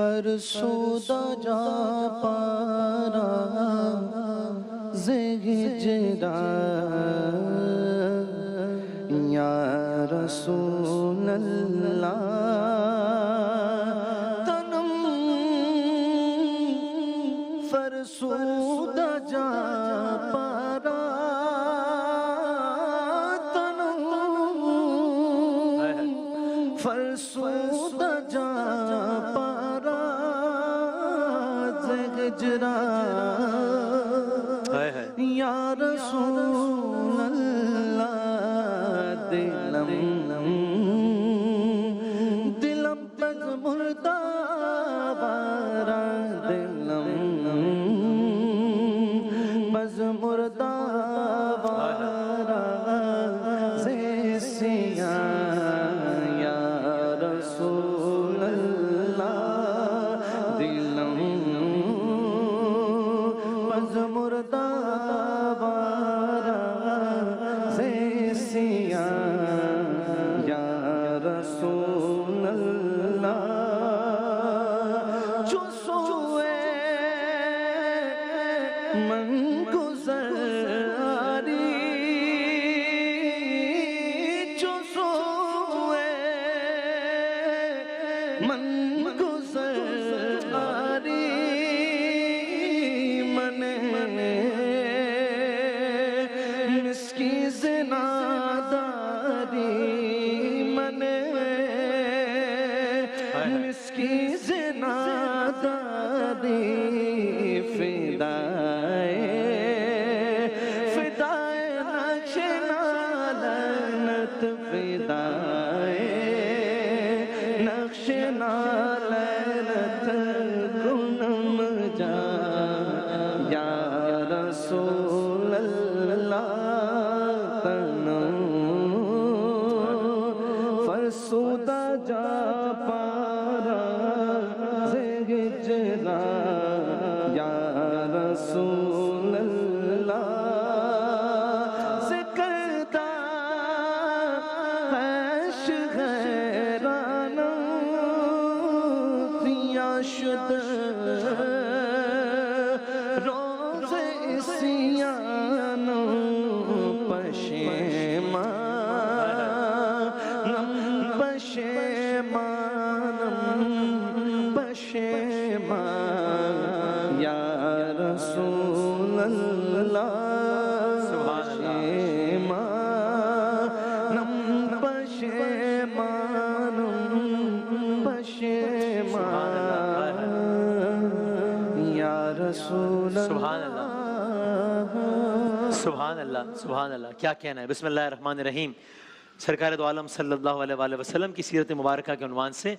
فرسودہ جا پارا زہجرا یا رسول اللہ تنم فرسودہ جا پارا تنم فرسودہ جا پارا زہجرا یا رسول اللہ دلم تک مردہ بارا دلم بز مردہ بارا زیسیاں یا رسول اللہ دلم بز مردہ بارا زیسیاں یا رسول اللہ جو سوئے من گزاری جو سوئے من گزاری من مسکی زناداری من مسکی زناداری فدائے نقش نالنت فدائے نقش نالنت کنم جا یا رسول اللہ تنم فرسودہ جا پارا زہجرا یا رسول اللہ ذکردہ حیش غیرانہ دیا شد روز اسیانہ پشیمانم پشیمانم پشیمان یا رسول اللہ پشیمانم پشیمانم پشیمان یا رسول اللہ سبحان اللہ سبحان اللہ. کیا کہنا ہے. بسم اللہ الرحمن الرحیم. سرکار دو عالم صلی اللہ علیہ وآلہ وسلم کی سیرت مبارکہ کے عنوان سے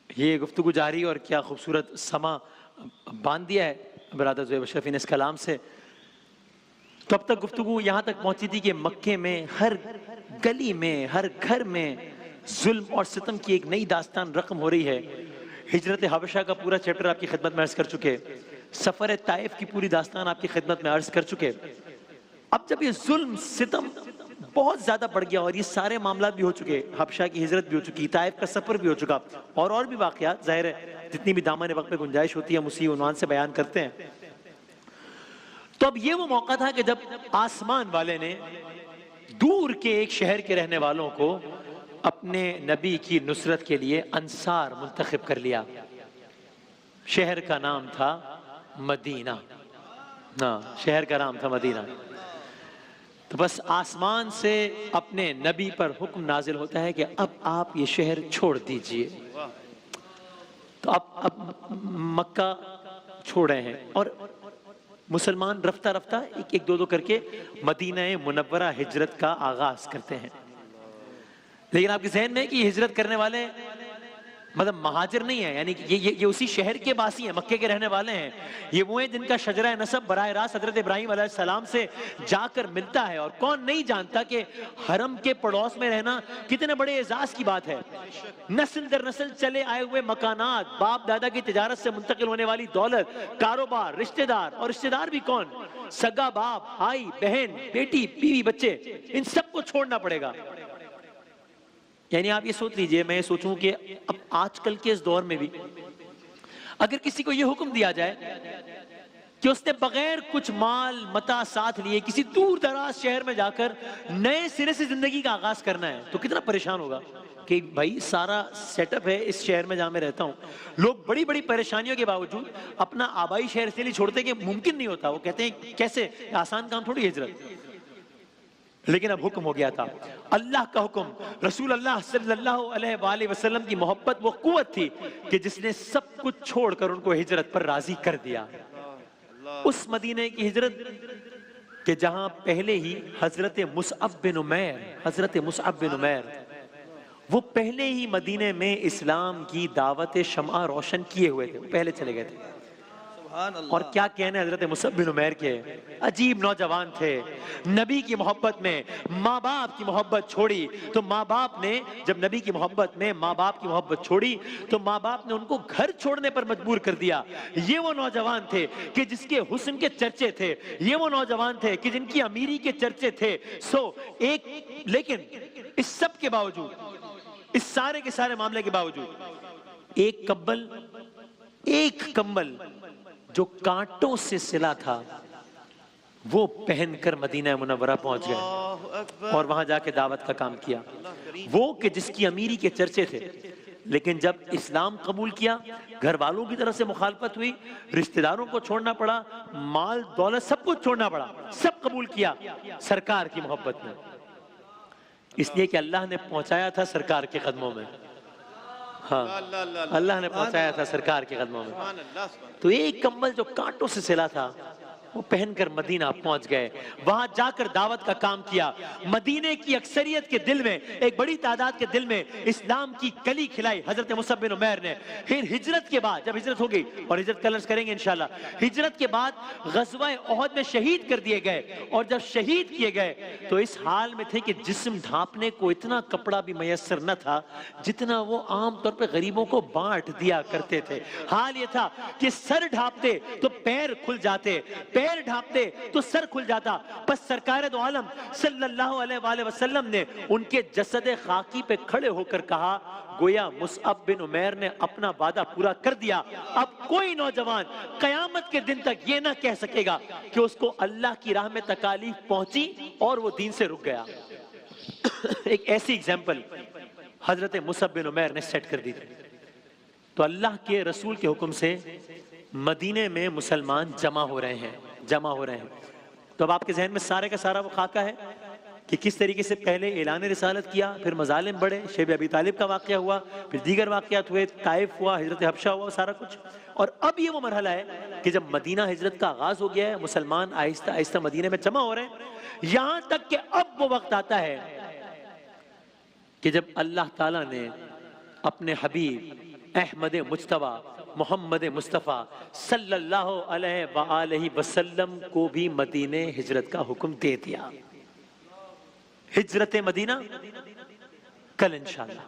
یہ گفتگو جاری اور کیا خوبصورت سما باندھ دیا ہے برادر زویب اشرفی نے اس کلام سے. تو اب تک گفتگو یہاں تک پہنچی تھی کہ مکے میں ہر گلی میں ہر گھر میں ظلم اور ستم کی ایک نئی داستان رقم ہو رہی ہے. ہجرت حبشہ کا پورا چیپٹر آپ کی خدمت میں عرض کر چکے. سفر طائف کی پوری داستان آپ کی خدمت میں عرض کر چکے. اب جب یہ ظلم ستم بہت زیادہ بڑھ گیا اور یہ سارے معاملات بھی ہو چکے, حبشہ کی ہجرت بھی ہو چکی, طائف کا سفر بھی ہو چکا اور بھی واقعات ظاہر ہے جتنی بھی دامن وقت میں گنجائش ہوتی ہے ہم اسی عنوان سے بیان کرتے ہیں. تو اب یہ وہ موقع تھا کہ جب آسمان والے نے دور کے ایک شہر کے رہنے والوں کو اپنے نبی کی نصرت کے لیے انصار منتخب کر لیا. شہر کا نام تھا مدینہ. شہر کا نام تھا مدینہ. تو بس آسمان سے اپنے نبی پر حکم نازل ہوتا ہے کہ اب آپ یہ شہر چھوڑ دیجئے. تو اب مکہ چھوڑ رہے ہیں اور مسلمان رفتہ رفتہ ایک دو کر کے مدینہ منورہ ہجرت کا آغاز کرتے ہیں. لیکن آپ کے ذہن میں ہے کہ یہ ہجرت کرنے والے مطلب مہاجر نہیں ہیں, یعنی یہ اسی شہر کے باسی ہیں, مکے کے رہنے والے ہیں. یہ وہ ہیں جن کا شجرہ نسب براہ راست حضرت ابراہیم علیہ السلام سے جا کر ملتا ہے. اور کون نہیں جانتا کہ حرم کے پڑوس میں رہنا کتنے بڑے اعزاز کی بات ہے. نسل در نسل چلے آئے ہوئے مکانات, باپ دادا کی تجارت سے منتقل ہونے والی دولت, کاروبار, رشتہ دار, اور رشتہ دار بھی کون, سگا باپ, بھائی, بہن, بیٹی, بیوی, بچے, ان سب کو چھوڑنا پڑے گا. یعنی آپ یہ سوچ لیجئے, میں یہ سوچوں کہ اب آج کل کے اس دور میں بھی اگر کسی کو یہ حکم دیا جائے کہ اس نے بغیر کچھ مال متا ساتھ لیے کسی دور دراز شہر میں جا کر نئے سرے سے زندگی کا آغاز کرنا ہے تو کتنا پریشان ہوگا کہ بھائی سارا سیٹ اپ ہے اس شہر میں جہاں میں رہتا ہوں. لوگ بڑی بڑی پریشانیوں کے باوجود اپنا آبائی شہر اس لیے چھوڑتے کہ ممکن نہیں ہوتا. وہ کہتے ہیں کیسے, آسان کام تھوڑی ہجرت. لیکن اب حکم ہو گیا تھا, اللہ کا حکم, رسول اللہ صلی اللہ علیہ وآلہ وسلم کی محبت وہ قوت تھی کہ جس نے سب کچھ چھوڑ کر ان کو ہجرت پر راضی کر دیا. اس مدینے کی ہجرت کہ جہاں پہلے ہی حضرت مصعب بن عمیر وہ پہلے ہی مدینے میں اسلام کی دعوت شمع روشن کیے ہوئے تھے, وہ پہلے چلے گئے تھے. اور کیا کہنے حضرت مصعب بن عمیر کے, عجیب نوجوان تھے. نبی کی محبت میں ماں باپ کی محبت چھوڑی تو ماں باپ نے, جب نبی کی محبت میں ماں باپ کی محبت چھوڑی تو ماں باپ نے ان کو گھر چھوڑنے پر مجبور کر دیا. یہ وہ نوجوان تھے کہ جس کے حسن کے چرچے تھے, یہ وہ نوجوان تھے کہ جن کی امیری کے چرچے تھے. لیکن اس سب کے باوجود, اس سارے کے سارے معاملے کے باوجود ایک کمبل جو کانٹوں سے سلا تھا وہ پہن کر مدینہ منورہ پہنچ گئے اور وہاں جا کے دعوت کا کام کیا. وہ کہ جس کی امیری کے چرچے تھے, لیکن جب اسلام قبول کیا گھر والوں کی طرف سے مخالفت ہوئی, رشتہ داروں کو چھوڑنا پڑا, مال دولت سب کچھ چھوڑنا پڑا, سب قبول کیا سرکار کی محبت میں, اس لیے کہ اللہ نے پہنچایا تھا سرکار کے قدموں میں. ہاں, اللہ نے پہنچایا تھا سرکار کے قدموں میں. تو ایک کمبل جو کانٹوں سے سلا تھا وہ پہن کر مدینہ پہنچ گئے, وہاں جا کر دعوت کا کام کیا. مدینے کی اکثریت کے دل میں, ایک بڑی تعداد کے دل میں اسلام کی کلی کھلائی حضرت مصعب بن عمیر نے. پھر ہجرت کے بعد, جب ہجرت ہو گئی, اور ہجرت کلرز کریں گے انشاءاللہ, ہجرت کے بعد غزوہ احد میں شہید کر دیے گئے. اور جب شہید کیے گئے تو اس حال میں تھے کہ جسم ڈھانپنے کو اتنا کپڑا بھی میسر نہ تھا جتنا وہ عام طور پہ غریبوں کو بانٹ دیا کرتے تھے. حال یہ تھا کہ سر ڈھانپتے تو پیر کھل جاتے, پیر ڈھانپتے تو سر کھل جاتا. بس سرکار دو عالم صلی اللہ علیہ وآلہ وسلم نے ان کے جسد خاکی پہ کھڑے ہو کر کہا, گویا مصعب بن عمیر نے اپنا وعدہ پورا کر دیا. اب کوئی نوجوان قیامت کے دن تک یہ نہ کہہ سکے گا کہ اس کو اللہ کی راہ میں تکالیف پہنچی اور وہ دین سے رک گیا. ایک ایسی ایگزامپل حضرت مصعب بن عمیر نے سیٹ کر دی تھی. تو اللہ کے رسول کے حکم سے مدینے میں مسلمان جمع ہو رہے ہیں. تو اب آپ کے ذہن میں سارے کا سارا وہ خاکہ ہے کہ کس طریقے سے پہلے اعلان رسالت کیا, پھر مظالم بڑھے, شیب ابی طالب کا واقعہ ہوا, پھر دیگر واقعات ہوئے, طائف ہوا, ہجرت حبشہ ہوا, سارا کچھ. اور اب یہ وہ مرحلہ ہے کہ جب مدینہ ہجرت کا آغاز ہو گیا ہے, مسلمان آہستہ آہستہ مدینہ میں جمع ہو رہے ہیں, یہاں تک کہ اب وہ وقت آتا ہے کہ جب اللہ تعالیٰ نے اپنے حبیب احمد مجتبی محمد مصطفیٰ صلی اللہ علیہ وآلہ وسلم کو بھی مدینہ ہجرت کا حکم دے دیا. ہجرت مدینہ کل انشاءاللہ.